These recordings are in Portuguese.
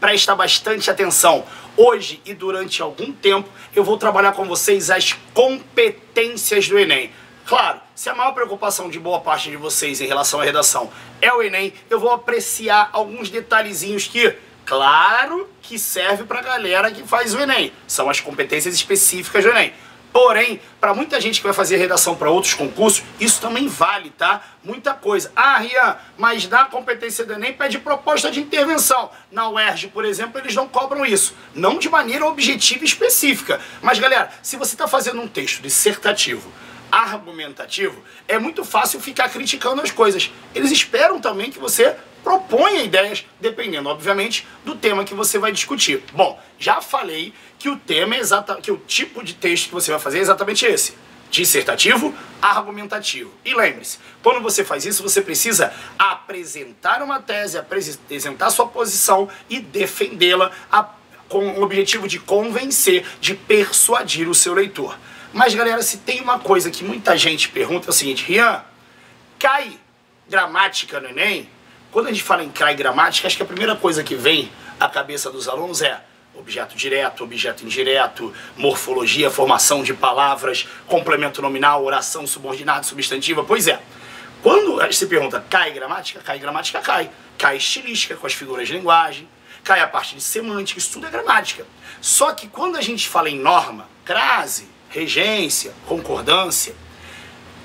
presta bastante atenção. Hoje e durante algum tempo eu vou trabalhar com vocês as competências do Enem. Claro, se a maior preocupação de boa parte de vocês em relação à redação é o Enem, eu vou apreciar alguns detalhezinhos que, claro, que serve pra galera que faz o Enem. São as competências específicas do Enem. Porém, para muita gente que vai fazer redação para outros concursos, isso também vale, tá? Muita coisa. Ah, Rian, mas na competência do Enem pede proposta de intervenção. Na UERJ, por exemplo, eles não cobram isso. Não de maneira objetiva e específica. Mas, galera, se você está fazendo um texto dissertativo, argumentativo, é muito fácil ficar criticando as coisas. Eles esperam também que você proponha ideias, dependendo, obviamente, do tema que você vai discutir. Bom, já falei que o tema é que o tipo de texto que você vai fazer é exatamente esse: dissertativo, argumentativo. E lembre-se, quando você faz isso, você precisa apresentar uma tese, apresentar sua posição e defendê-la com o objetivo de convencer, de persuadir o seu leitor. Mas, galera, se tem uma coisa que muita gente pergunta é o seguinte: Rian, cai gramática no Enem? Quando a gente fala em cai gramática, acho que a primeira coisa que vem à cabeça dos alunos é objeto direto, objeto indireto, morfologia, formação de palavras, complemento nominal, oração subordinada, substantiva. Pois é, quando se pergunta cai gramática cai. Cai estilística com as figuras de linguagem, cai a parte de semântica, isso tudo é gramática. Só que quando a gente fala em norma, crase, regência, concordância,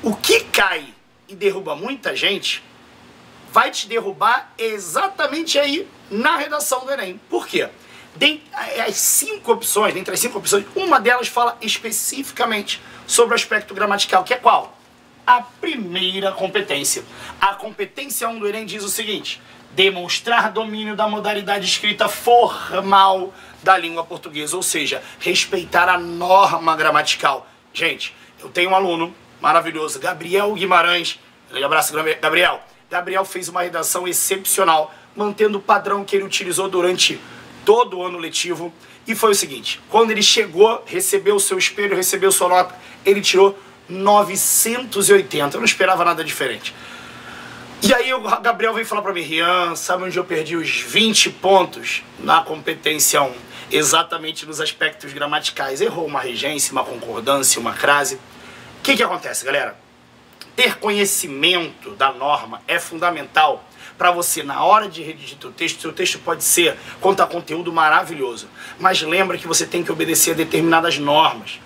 o que cai e derruba muita gente vai te derrubar exatamente aí na redação do Enem. Por quê? Dentre as 5 opções, uma delas fala especificamente sobre o aspecto gramatical, que é qual? A primeira competência. A competência 1 do Enem diz o seguinte: demonstrar domínio da modalidade escrita formal da língua portuguesa, ou seja, respeitar a norma gramatical. Gente, eu tenho um aluno maravilhoso, Gabriel Guimarães. Um abraço, Gabriel. Gabriel fez uma redação excepcional, mantendo o padrão que ele utilizou durante todo o ano letivo. E foi o seguinte: quando ele chegou, recebeu o seu espelho, recebeu sua nota, ele tirou 980. Eu não esperava nada diferente. E aí o Gabriel veio falar pra mim: Rian, sabe onde eu perdi os 20 pontos? Na competência 1. Exatamente nos aspectos gramaticais. Errou uma regência, uma concordância, uma crase. O que acontece, galera? Ter conhecimento da norma é fundamental para você, na hora de redigir seu texto pode ser, contar conteúdo maravilhoso, mas lembra que você tem que obedecer a determinadas normas.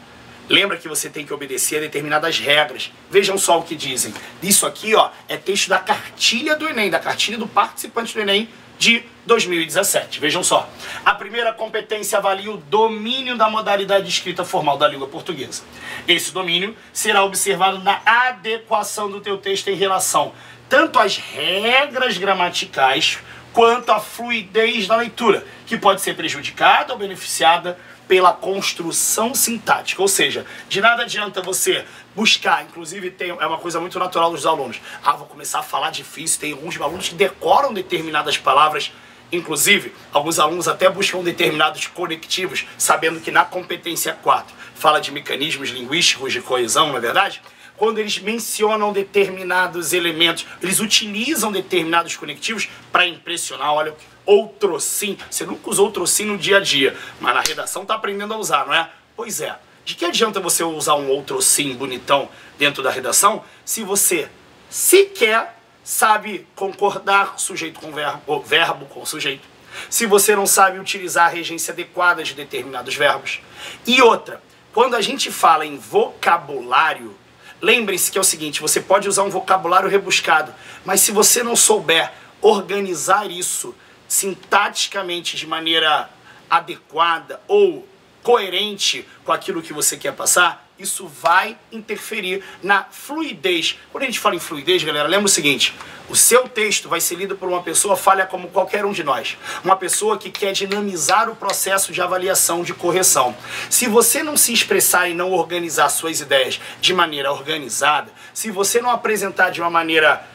Lembra que você tem que obedecer a determinadas regras. Vejam só o que dizem. Isso aqui, ó, é texto da cartilha do Enem, da cartilha do participante do Enem de 2017. Vejam só. A primeira competência avalia o domínio da modalidade de escrita formal da língua portuguesa. Esse domínio será observado na adequação do teu texto em relação tanto às regras gramaticais quanto à fluidez da leitura, que pode ser prejudicada ou beneficiada pela construção sintática. Ou seja, de nada adianta você buscar, inclusive é uma coisa muito natural dos alunos. Ah, vou começar a falar difícil, tem alguns alunos que decoram determinadas palavras, inclusive alguns alunos até buscam determinados conectivos, sabendo que na competência 4 fala de mecanismos linguísticos de coesão, não é verdade? Quando eles mencionam determinados elementos, eles utilizam determinados conectivos para impressionar. Olha, outrossim. Você nunca usou outrossim no dia a dia, mas na redação tá aprendendo a usar, não é? Pois é. De que adianta você usar um outrossim bonitão dentro da redação se você sequer sabe concordar sujeito com verbo, ou verbo com sujeito? Se você não sabe utilizar a regência adequada de determinados verbos? E outra, quando a gente fala em vocabulário, lembre-se que é o seguinte: você pode usar um vocabulário rebuscado, mas se você não souber organizar isso sintaticamente de maneira adequada ou coerente com aquilo que você quer passar, isso vai interferir na fluidez. Quando a gente fala em fluidez, galera, lembra o seguinte: o seu texto vai ser lido por uma pessoa falha como qualquer um de nós. Uma pessoa que quer dinamizar o processo de avaliação, de correção. Se você não se expressar e não organizar suas ideias de maneira organizada, se você não apresentar de uma maneira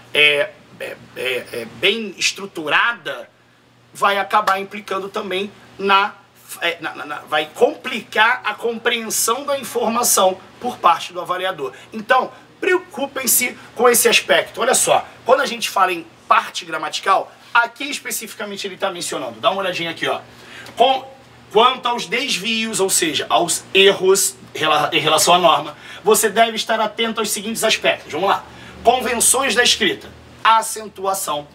bem estruturada, vai acabar implicando também vai complicar a compreensão da informação por parte do avaliador. Então, preocupem-se com esse aspecto. Olha só, quando a gente fala em parte gramatical, Aqui especificamente ele está mencionando, dá uma olhadinha aqui, ó. Quanto aos desvios, ou seja, aos erros em relação à norma, você deve estar atento aos seguintes aspectos. Vamos lá. Convenções da escrita, acentuação,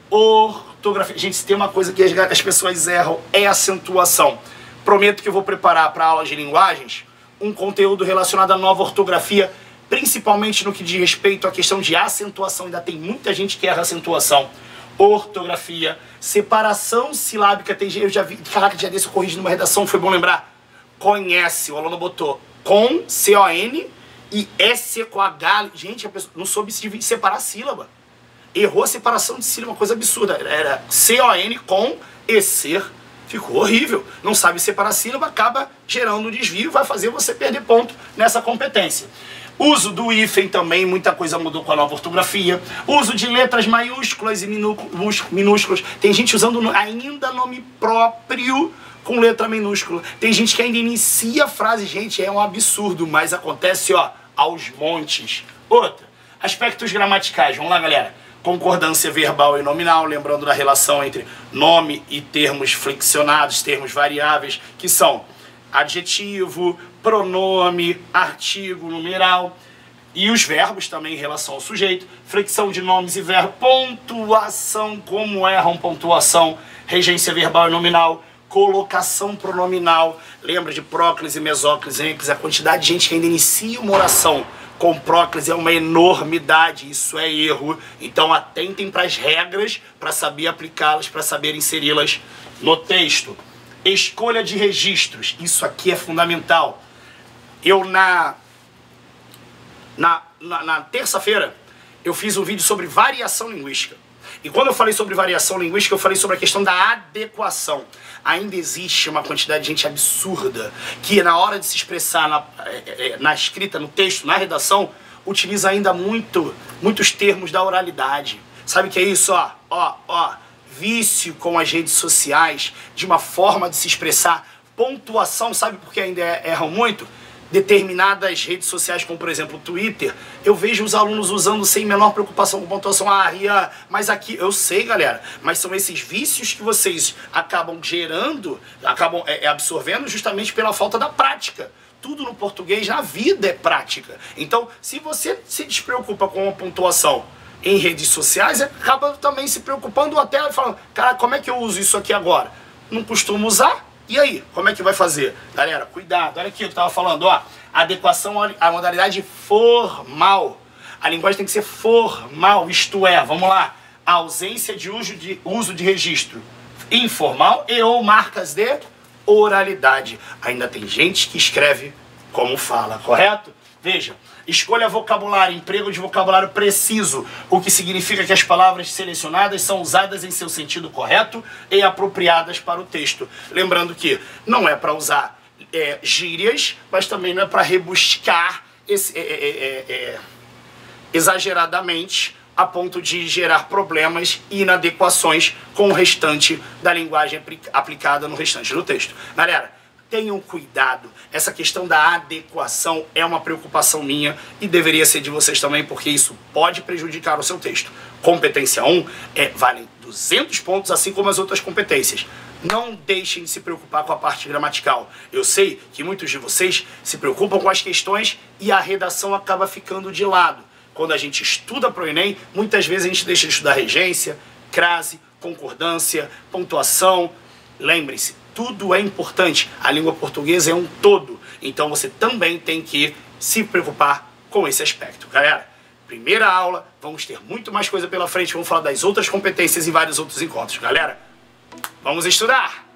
ortografia. Gente, se tem uma coisa que as pessoas erram, é acentuação. Prometo que eu vou preparar para aulas de linguagens um conteúdo relacionado à nova ortografia, principalmente no que diz respeito à questão de acentuação. Ainda tem muita gente que erra acentuação. Ortografia, separação silábica, tem gente, eu já vi, caraca, dia desse eu corrigi numa redação, foi bom lembrar. Conhece, o aluno botou com, C-O-N, e S com H. Gente, a pessoa não soube separar a sílaba. Errou a separação de sílaba, uma coisa absurda. Era C-O-N com E-C. Ficou horrível. Não sabe separar a sílaba, acaba gerando um desvio, vai fazer você perder ponto nessa competência. Uso do hífen também, muita coisa mudou com a nova ortografia. Uso de letras maiúsculas e minúsculas. Tem gente usando ainda nome próprio com letra minúscula. Tem gente que ainda inicia a frase. Gente, é um absurdo, mas acontece, ó, aos montes. Outra, aspectos gramaticais. Vamos lá, galera. Concordância verbal e nominal, lembrando da relação entre nome e termos flexionados, termos variáveis, que são adjetivo, pronome, artigo, numeral, e os verbos também em relação ao sujeito, flexão de nomes e verbos, pontuação, como erram pontuação, regência verbal e nominal, colocação pronominal, lembra de próclise, mesóclise, ênclise, a quantidade de gente que ainda inicia uma oração com próclise é uma enormidade, isso é erro, então atentem para as regras, para saber aplicá-las, para saber inseri-las no texto. Escolha de registros, isso aqui é fundamental. Eu na terça-feira eu fiz um vídeo sobre variação linguística. E quando eu falei sobre variação linguística, eu falei sobre a questão da adequação. Ainda existe uma quantidade de gente absurda que na hora de se expressar na escrita, no texto, na redação, utiliza ainda muitos termos da oralidade. Sabe o que é isso? Vício com as redes sociais, de uma forma de se expressar, pontuação, sabe por que ainda erram muito? Determinadas redes sociais, como por exemplo o Twitter, eu vejo os alunos usando sem menor preocupação com pontuação. Rian, mas aqui, eu sei, galera, mas são esses vícios que vocês acabam gerando, acabam absorvendo justamente pela falta da prática. Tudo no português, na vida é prática. Então, se você se despreocupa com a pontuação em redes sociais, acaba também se preocupando até falando, cara, como é que eu uso isso aqui agora? Não costumo usar? E aí, como é que vai fazer? Galera, cuidado, olha aqui o que eu estava falando, ó. Adequação à modalidade formal. A linguagem tem que ser formal, isto é, vamos lá, a ausência de uso de registro informal e ou marcas de oralidade. Ainda tem gente que escreve como fala, correto? Veja, escolha vocabulário, emprego de vocabulário preciso, o que significa que as palavras selecionadas são usadas em seu sentido correto e apropriadas para o texto. Lembrando que não é para usar gírias, mas também não é para rebuscar exageradamente a ponto de gerar problemas e inadequações com o restante da linguagem aplicada no restante do texto. Galera, tenham cuidado, essa questão da adequação é uma preocupação minha e deveria ser de vocês também, porque isso pode prejudicar o seu texto. Competência 1 vale 200 pontos, assim como as outras competências. Não deixem de se preocupar com a parte gramatical. Eu sei que muitos de vocês se preocupam com as questões e a redação acaba ficando de lado. Quando a gente estuda para o Enem, muitas vezes a gente deixa de estudar regência, crase, concordância, pontuação. Lembre-se, tudo é importante. A língua portuguesa é um todo. Então você também tem que se preocupar com esse aspecto. Galera, primeira aula, vamos ter muito mais coisa pela frente. Vamos falar das outras competências e vários outros encontros. Galera, vamos estudar!